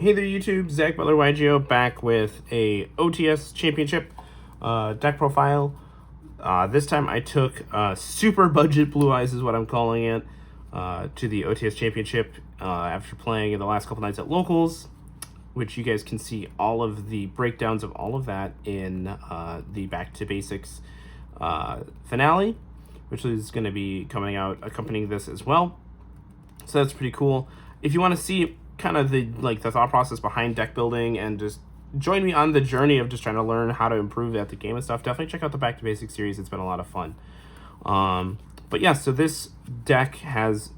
Hey there YouTube, Zach Butler YGO back with a OTS Championship deck profile. This time I took super budget Blue Eyes is what I'm calling it to the OTS Championship after playing the last couple nights at locals, which you guys can see all of the breakdowns of all of that in the Back to Basics finale, which is going to be coming out accompanying this as well. So that's pretty cool. If you want to see kind of the thought process behind deck building and just join me on the journey of just trying to learn how to improve at the game and stuff, definitely check out the Back to Basics series. It's been a lot of fun. But yeah, so this deck has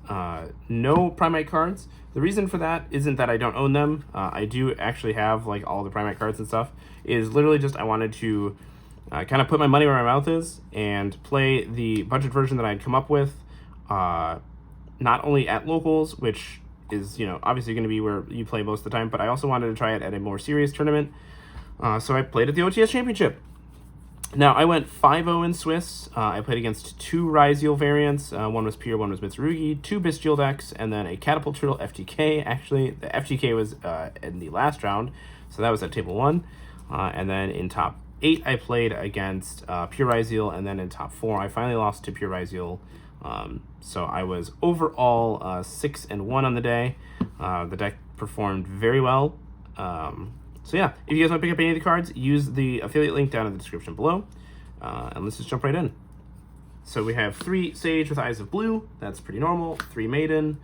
no Primite cards. The reason for that isn't that I don't own them. I do actually have all the Primite cards and stuff. It is literally just I wanted to kind of put my money where my mouth is and play the budget version that I'd come up with, not only at locals, which is, obviously going to be where you play most of the time, but I also wanted to try it at a more serious tournament. So I played at the OTS Championship. Now, I went 5-0 in Swiss. I played against 2 Ryzeal variants. One was Pure, one was Mitsurugi, 2 Bestial decks, and then a Catapult Turtle FTK. Actually, the FTK was in the last round, so that was at table 1. And then in top 8, I played against Pure Ryzeal, and then in top 4, I finally lost to Pure Ryzeal. So I was overall 6-1 on the day. The deck performed very well. So yeah, if you guys want to pick up any of the cards, use the affiliate link down in the description below. And let's just jump right in. So we have 3 Sage with Eyes of Blue. That's pretty normal. 3 Maiden,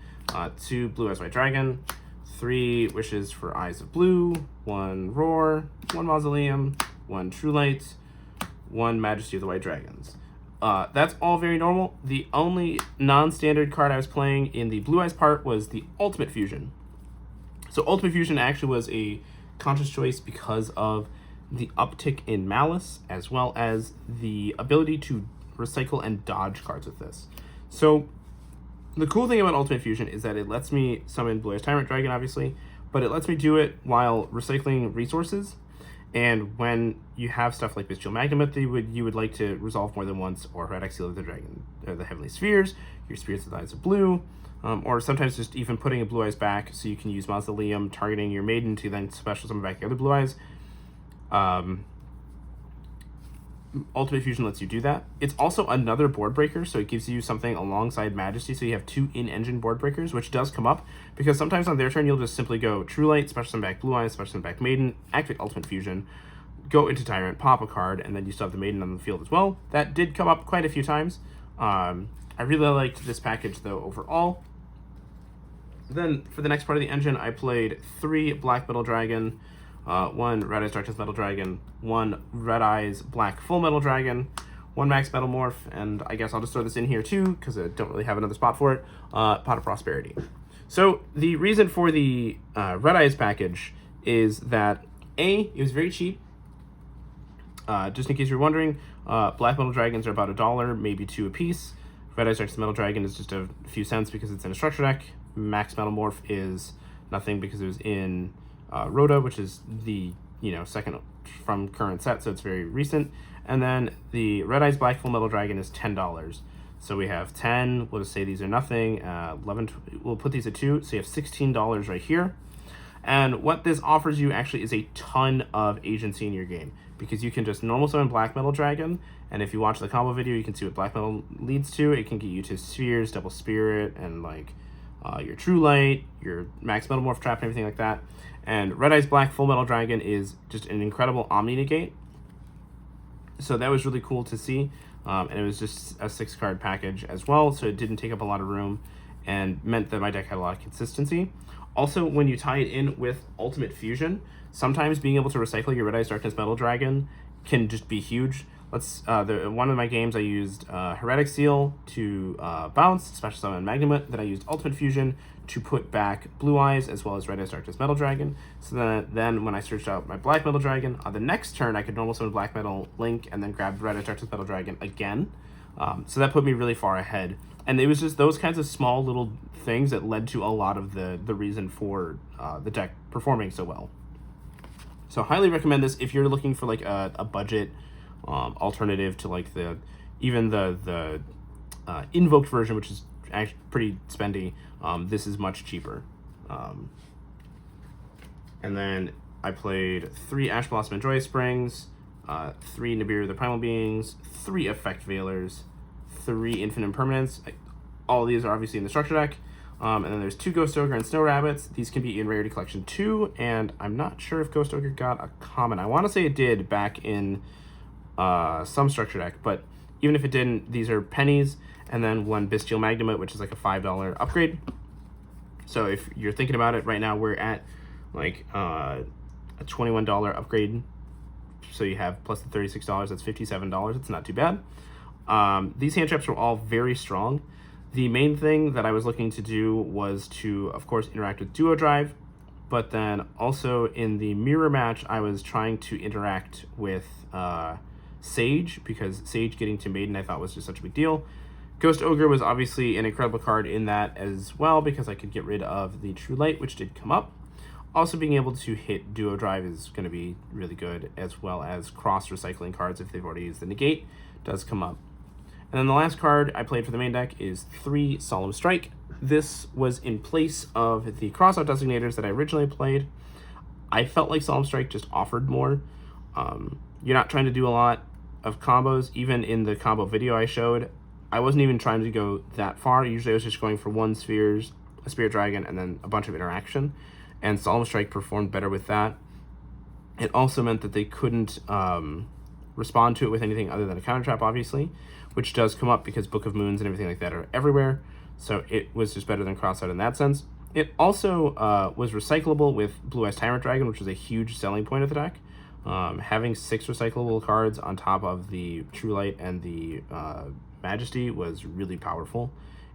2 Blue Eyes White Dragon, 3 Wishes for Eyes of Blue, 1 Roar, 1 Mausoleum, 1 True Light, 1 Majesty of the White Dragons. That's all very normal. The only non-standard card I was playing in the Blue Eyes part was the Ultimate Fusion. So Ultimate Fusion actually was a conscious choice because of the uptick in Malice, as well as the ability to recycle and dodge cards with this. So the cool thing about Ultimate Fusion is that it lets me summon Blue Eyes Tyrant Dragon, obviously, but it lets me do it while recycling resources. And when you have stuff like Bestial Magnemite that you would like to resolve more than once, or Heretic Seal of the Dragon, or the Heavenly Spheres, your Spirits with Eyes of Blue, or sometimes just even putting a Blue Eyes back so you can use Mausoleum, targeting your Maiden to then special summon back the other Blue Eyes. Ultimate Fusion lets you do that. It's also another board breaker, so it gives you something alongside Majesty, so you have 2 in-engine board breakers, which does come up, because sometimes on their turn you'll just simply go True Light, special summon back Blue Eyes, special summon back Maiden, activate Ultimate Fusion, go into Tyrant, pop a card, and then you still have the Maiden on the field as well. That did come up quite a few times. I really liked this package, though, overall. Then, for the next part of the engine, I played 3 Black Metal Dragon, 1 Red Eyes Darkness Metal Dragon, 1 Red Eyes Black Full Metal Dragon, 1 Max Metal Morph, and I guess I'll just throw this in here too, because I don't really have another spot for it, Pot of Prosperity. So, the reason for the Red Eyes package is that, A, it was very cheap. Just in case you're wondering, Black Metal Dragons are about $1, maybe $2 a piece. Red Eyes Darkness Metal Dragon is just a few cents because it's in a structure deck. Max Metal Morph is nothing because it was in Rhoda, which is the second from current set, so it's very recent. And then the Red Eyes Black Full Metal Dragon is $10. So we have 10. We'll just say these are nothing. 11. We'll put these at 2. So you have $16 right here. And what this offers you actually is a ton of agency in your game, because you can just normal summon Black Metal Dragon, and if you watch the combo video, you can see what Black Metal leads to. It can get you to Spheres, Double Spirit, and your True Light, your Max Metal Morph Trap, and everything like that. And Red Eyes Black Full Metal Dragon is just an incredible Omni Negate. So that was really cool to see. And it was just a 6-card package as well, so it didn't take up a lot of room and meant that my deck had a lot of consistency. Also, when you tie it in with Ultimate Fusion, sometimes being able to recycle your Red Eyes Darkness Metal Dragon can just be huge. One of my games I used Heretic Seal to bounce, special summon Magnemite, then I used Ultimate Fusion to put back Blue Eyes as well as Red Eyes Darkness Metal Dragon. So then when I searched out my Black Metal Dragon, on the next turn I could normal summon Black Metal Link and then grab Red Eyes Darkness Metal Dragon again. So that put me really far ahead. And it was just those kinds of small little things that led to a lot of the reason for the deck performing so well. So highly recommend this if you're looking for a budget alternative to the invoked version, which is actually pretty spendy. This is much cheaper. And then I played 3 Ash Blossom and Joyous Springs, 3 Nibiru the Primal Beings, 3 Effect Veilers, 3 Infinite Impermanence. All of these are obviously in the structure deck. And then there's 2 Ghost Ogre and Snow Rabbits. These can be in Rarity Collection 2, and I'm not sure if Ghost Ogre got a common. I want to say it did back in some structure deck, but even if it didn't, these are pennies, and then 1 Bestial Magnamut, which is like a $5 upgrade. So if you're thinking about it, right now we're at like a $21 upgrade. So you have plus the $36, that's $57. It's not too bad. These hand traps were all very strong. The main thing that I was looking to do was to, of course, interact with Duo Drive, but then also in the mirror match, I was trying to interact with Sage, because Sage getting to Maiden I thought was just such a big deal. Ghost Ogre was obviously an incredible card in that as well, because I could get rid of the True Light, which did come up. Also, being able to hit Duo Drive is going to be really good, as well as cross-recycling cards if they've already used the Negate does come up. And then the last card I played for the main deck is 3 Solemn Strike. This was in place of the Crossout Designators that I originally played. I felt like Solemn Strike just offered more. You're not trying to do a lot of combos. Even in the combo video I showed, I wasn't even trying to go that far. Usually I was just going for 1 Spheres, a Spirit Dragon, and then a bunch of interaction. And Solemn Strike performed better with that. It also meant that they couldn't respond to it with anything other than a counter trap, obviously, which does come up because Book of Moons and everything like that are everywhere. So it was just better than Crossout in that sense. It also was recyclable with Blue Eyes Tyrant Dragon, which was a huge selling point of the deck. Having 6 recyclable cards on top of the True Light and the Majesty was really powerful,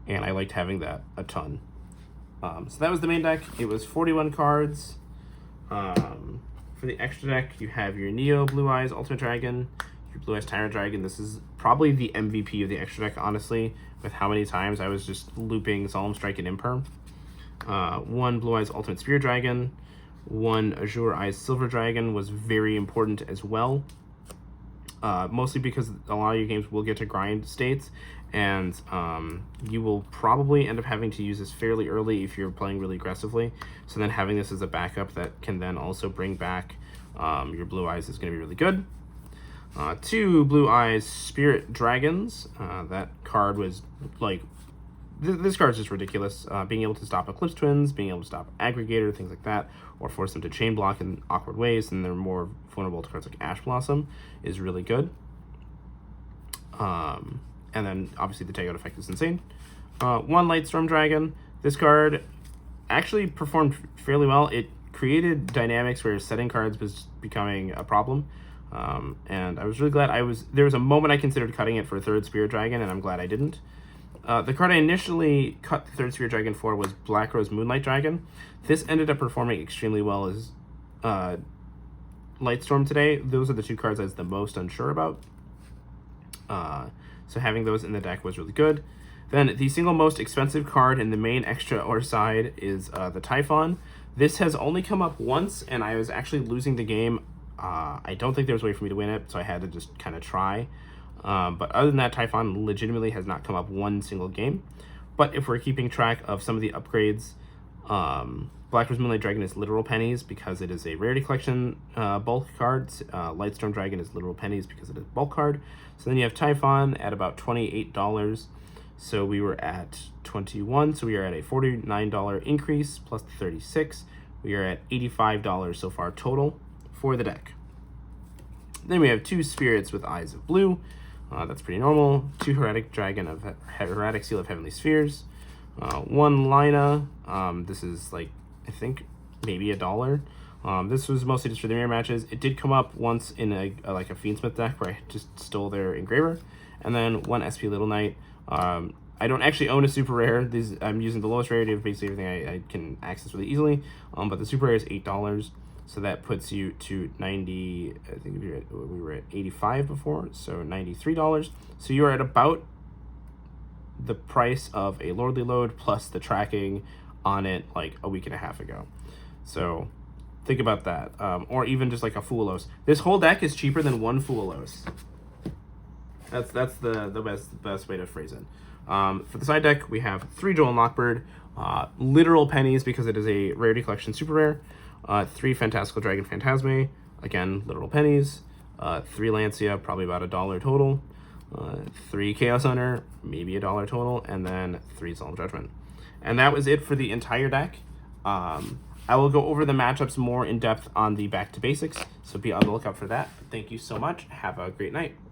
and I liked having that a ton. So that was the main deck. It was 41 cards. For the extra deck, you have your Neo Blue Eyes Ultimate Dragon, your Blue Eyes Tyrant Dragon. This is probably the MVP of the extra deck, honestly, with how many times I was just looping Solemn Strike and Imperm. 1 Blue Eyes Ultimate Spear Dragon, 1 Azure Eyes Silver Dragon was very important as well. Mostly because a lot of your games will get to grind states, and you will probably end up having to use this fairly early if you're playing really aggressively. So then having this as a backup that can then also bring back your Blue Eyes is going to be really good. 2 Blue Eyes Spirit Dragons. That card was like, this card is just ridiculous. Being able to stop Eclipse Twins, being able to stop Aggregator, things like that, or force them to chain block in awkward ways, and they're more vulnerable to cards like Ash Blossom, is really good. And then obviously the takeout effect is insane. 1 Lightstorm Dragon. This card actually performed fairly well. It created dynamics where setting cards was becoming a problem. And I was really glad there was a moment I considered cutting it for a 3rd Spirit Dragon, and I'm glad I didn't. The card I initially cut the 3rd Spirit Dragon for was Black Rose Moonlight Dragon. This ended up performing extremely well as Lightstorm today. Those are the 2 cards I was the most unsure about. So having those in the deck was really good. Then the single most expensive card in the main extra or side is the Typhon. This has only come up once, and I was actually losing the game. I don't think there was a way for me to win it, so I had to just kind of try. But other than that, Typhon legitimately has not come up one single game. But if we're keeping track of some of the upgrades, Black Rose Moonlight Dragon is literal pennies because it is a Rarity Collection bulk card. Lightstorm Dragon is literal pennies because it is bulk card. So then you have Typhon at about $28. So we were at 21, so we are at a $49 increase plus the 36. We are at $85 so far total for the deck. Then we have 2 Spirits with Eyes of Blue. That's pretty normal. 2 Heretic Seal of Heavenly Spheres. 1 Lina. This is like, I think maybe $1. This was mostly just for the mirror matches. It did come up once in a Fiendsmith deck where I just stole their engraver. And then 1 SP Little Knight. I don't actually own a super rare. I'm using the lowest rarity of basically everything I can access really easily. But the super rare is $8. So that puts you to 90, I think we were at 85 before, so $93. So you are at about the price of a Lordly Load plus the tracking on it like a week and a half ago. So think about that. Or even just like a Fuwalos. This whole deck is cheaper than 1 Fuwalos. That's the best way to phrase it. For the side deck, we have 3 Joel Lockbird, literal pennies because it is a rarity collection super rare. 3 Fantastical Dragon Phantasme, again, literal pennies. 3 Lancia, probably about $1 total. 3 Chaos Hunter, maybe $1 total, and then 3 Solemn Judgment. And that was it for the entire deck. I will go over the matchups more in depth on the Back to Basics, so be on the lookout for that. Thank you so much. Have a great night.